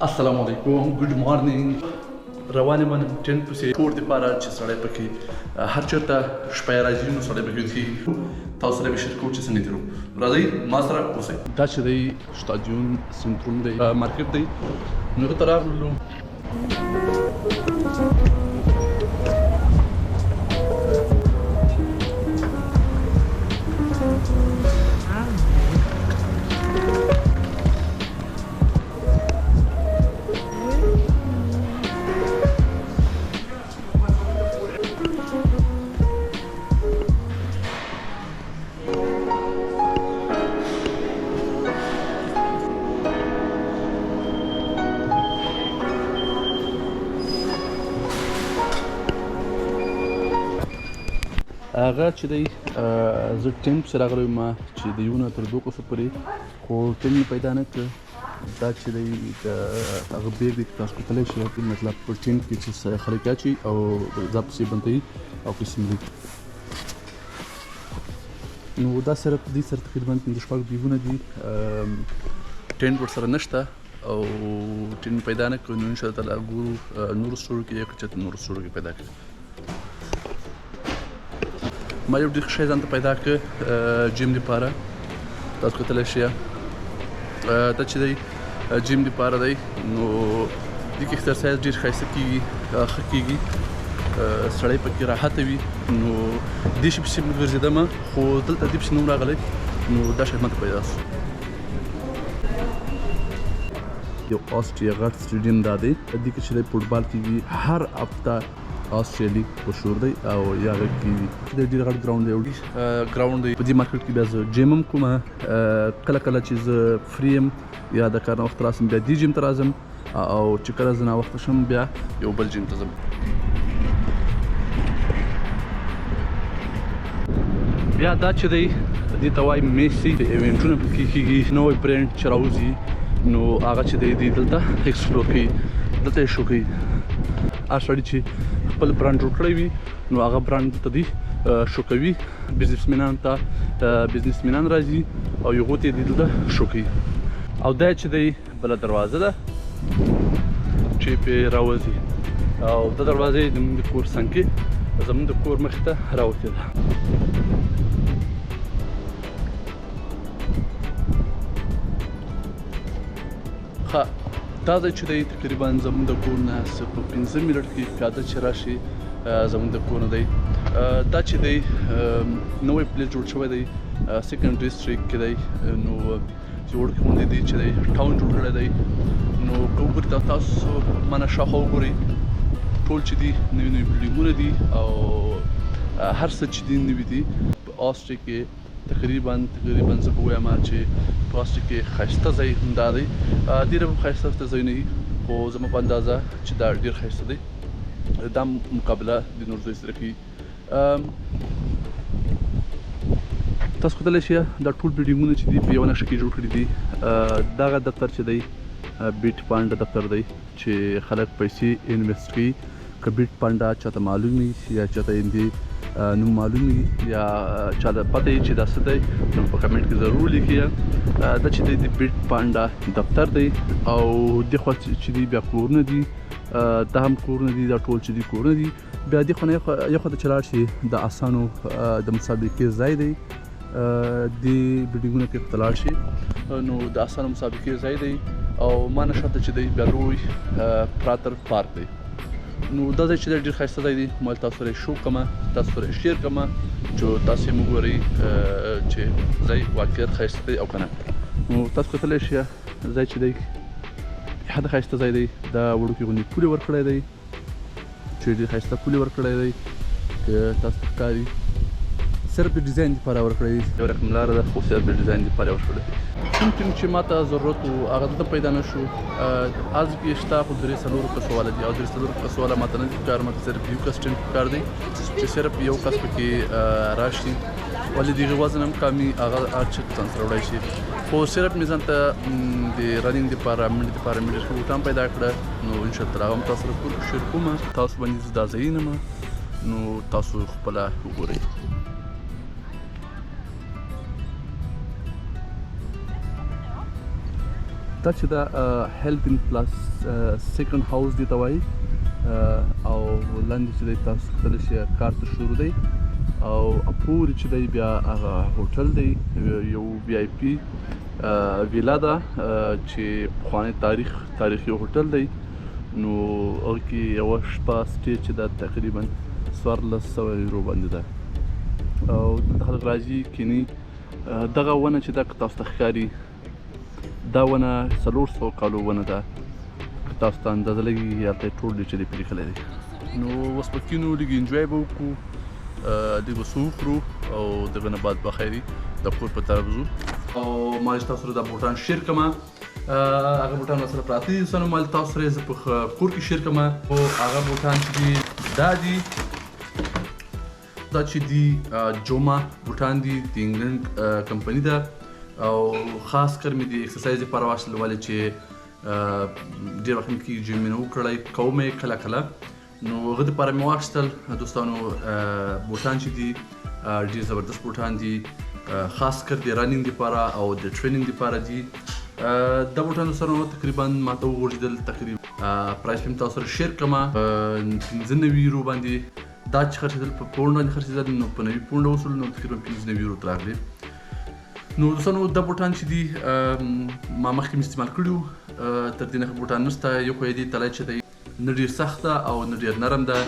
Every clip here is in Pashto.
السلام علیکم ګډ مارنینګ روانې من ټین پسې کور دپاره چې سړی پکې هر چېرته شپه یې راځي نو سړی پکې ځي تاسو سره به شیر کوو چې څنګه تېرو راځئ ما سره اوسئ دا چې دی سټاډیون سنټروم دی مارکیټ دی نو هغه ته راغلو هغه چې دی زه ټیم پسې راغلی یم چې د یو نه تر دوه کسو پورې خو ټیم مې پیدا نه کړ دا چې دی هغه بیګ دی تاسو کتلی شئ مطلب په ټیم کې چې خلک اچوي او ځا پسې بندوي او پیسې مري نو دا صرف دې سره تقریبا پنځه شپږ بیګونه دي ټینټ ورسره نشته او ټیم پیدا نه کړو نو انشاءالله تعالی ګورو نورو سټورو کې که چېرته نورو سټورو کې پیدا کړي ما یو ډېر ښه شی ځان ته پیدا کړ جیم دپاره تاسو کتلی شئ دا چې دی جیم دپاره دی نو دې کې اکسرسایز ډېر ښایسته کېږي ښه کېږي سړی پکې راحته وي نو دې شي پسې ګرځېدم خو دلته دې پسې نه وم راغلی نو دا شی ماته پیدا شو یو آسټریا غټ سټیډیم دا دی دې کې چې دی فوټبال کېږي هر هفته آسټریا لیګ مشهور دی او یا هغه کې ډېر غټ ګراوند دی ګراوند دی په دې مارکیټ کې بیا زه جیم هم کوم کله کله چې زه فری یم یا د کار نه وخت راسم بیا دې جیم ته راځم او چې کله زه ناوخته شم بیا یو بل جیم ته ځم بیا دا چې دی دې ته وایي میسي د ایونټونه پکې کېږي نوی برانډ چې راوځي نو هغه چې دی دلته ایکسپلور کوي دلته یې شو کوي هر سړي چې خپل برانډ جوړ کړی وي نو هغه برانډ ته دی شو کوي بزنسمنان راځي او یو ته دی دلته شو کوي او دا چې دی بله دروازه ده چې پې راوځي او دا دروازه یې زموږ د کور څنګ کې زموږ د کور مخې ته راوتې ده ښه دا ځای چې دی تقریبا زموږ د کور نه په 15 منټ کې پیاده چې راشي زموږ د کور نه دی دا چې دی نوی پلیس جوړ شوی دی سیکنډ ډسټریکټ کې دی نو جوړ غوندې دی چې دی ټاون جوړ کړی دی نو که وګورئ تاسو مانه شاوخوا وګورئ ټول چې دي نوي نوي بلډینګونه دي او هر څه چې دي نوي دي په آسټریا کې تقریبا زه به ووایم چې په آسټریا کې ښایسته ځای همدا دی ډېر هم ښایسته ځایونه دي خو زما په اندازه چې دا ډېر ښایسته دی دا مقابله د نورو ځای سره کوي تاسو کتلی شئ دا ټول بلډینګونه چې دي په یوه نقشه کې جوړ کړي دي دغه دفتر چې دی بیټ پانډا دفتر دی چې خلک پیسې انویسټ کوي که بیټ پانډا چاته معلوم وي یا چاته یې نوم معلوم وي یا چاته پته وي چې دا څه دی نو په کمنټ کې ضرور لیکئ دا چې دی د بیټ پانډا دفتر دی او دې خوا چې دی بیا کورونه دي دا هم کورونه دي دا ټول چې دي کورونه دي بیا دې خوا نه یو خوا ته چې لاړ شي د اسانو د مسابقې ځای دی دې بلډینګونو کې ته لاړ شي نو د اسانو مسابقې ځای دی او ما نه شاته چې دی بیا لوی پراتر پارک دی نو دا ځای چې دی ډېر ښایسته ځای دی ما تاسو سره شو کړمه تاسو سره شیر کړمه چې تاسو یې وګورئ چې ځای واقعیت ښایسته دی او که نه نو تاسو کتلی شئ ځای چې دی حده ښایسته ځای دی دا وړوکې غوندې پولې ورکړی دی چې ډېر ښایسته پولې ورکړی دی که تاسو ته ښکاري صرف د ډیزاین دپاره ورکړی دی یو رقم لاره ده خو صرف د ډیزاین دپاره ورکړی دی کوم ټیم چې ما ته ضرورت و هغه دلته پیدا نه شو از کې شته خو درې څلورو کسو والا دي او درې څلورو کسو والا ما ته نه دي پکار ما ته صرف یو کس ټیم پکار دی چې صرف یو کس پکې راشي ولې د هغې وزن هم کامي هغه هر څه ځان سره وړی شي خو صرف مې ځان ته د رننګ دپاره منډې دپاره مې ډېر ښه بوټان پیدا کړه نو انشاءالله هغه هم تاسو سره شیر کوم تاسو باندې زه دا ځایونه نو تاسو خپله وګورئ دا چې دا هیلث ان پلس سیکنډ هاوس دی ته وایي او لاندې چې دی تاسو کتلی شئ کار ته شروع دی او پورې چې دی بیا هغه هوټل دی یو وی آی پی ویلا ده چې پخوانی تاریخي هوټل دی نو هغه کې یوه شپه سټې چې ده تقریبا 1400 یورو باندې ده او دلته خلک راځي کینی دغه ونه چې ده که تاسو ته ښکاري دا ونه 400 کالو ونه ده که تاسو ته اندازه لګي هلته یې ټول دی چې دی پرې ایښلی دی نو اوس به کینو لږ انجوی به وکړو لږ به څه وخورو او دغه نه بعد به خیري د کور په طرف ځو او ما چې تاسو سره دا بوټان شیر کړم هغه بوټان ورسره پراته دي دوستانو ما تاسو سره یې زه په کور کې شیر کړم او هغه بوټان چې دي دا چې دي جوما بوټان دي د انګلند کمپني ده او خاص کر مې د ایکسرسایز لپاره واخیستل ولې چې ډېر وخت مې کېږي جیم مې نه و کړی کوم یې کله کله نو هغه دپاره مې واخیستل دوستانو بوټان چې دي ډېر زبردست بوټان دي خاص کر د رننګ دپاره او د ټریننګ دپاره دي دا بوټان دوستانو تقریبا ماته وغورځېدل تقریبا پرایس مې تاسو سره شیر کړم 95 یورو باندې دا چې خرڅېدل په پونډ باندې خرڅېدل نو په 90 پونډه وصول نو تقریبا 95 یورو ته راغلي نو دوستانو دا بوټان چې دي ما مخکې مې استعمال کړي تر دې نه ښه بوټان نشته یو خو یې دی تلی چې دی نه ډېر سخت ده او نه ډېر نرم ده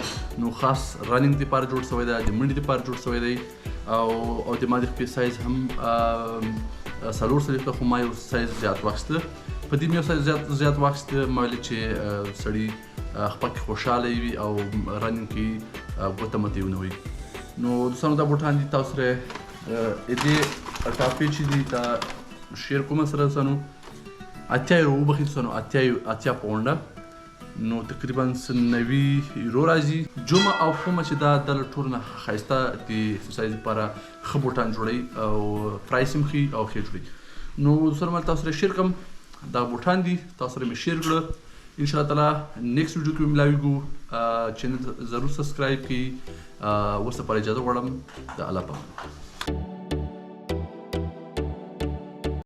نو خاص رننګ دپاره جوړ شوی ده د منډې دپاره جوړ شوی دی او د ما د خپې سایز هم 4 څلوېښته خو ما یو سایز زیات واخیسته په دې مې یو سایز زیات واخیسته ما ویلې چې سړي خپه کې خوشحاله وي او رننګ کې ګوته مته ونه وي نو دوستانو دا بوټان دي تاسو سره دې ټاپې چې دي دا شیر کومه سره دوستانو 80 یورو وبخښئ دوستانو 80 پونډه نو تقریبا 90 یورو راځي جمعه او فومه چې دا د ټول نه ښایسته د ایکسرسایز لپاره ښه بوټان جوړوي او پرایس هم ښي او ښې جوړوي نو دوستانو ما تاسو سره شیر کړم دا بوټان دي تاسو سره مې شیر کړه انشاءالله تعالی نیکسټ ویډیو کې ملاویږو چینل ضرور سبسکرایب کړئ اوس لپاره اجازه غواړم د الله پاک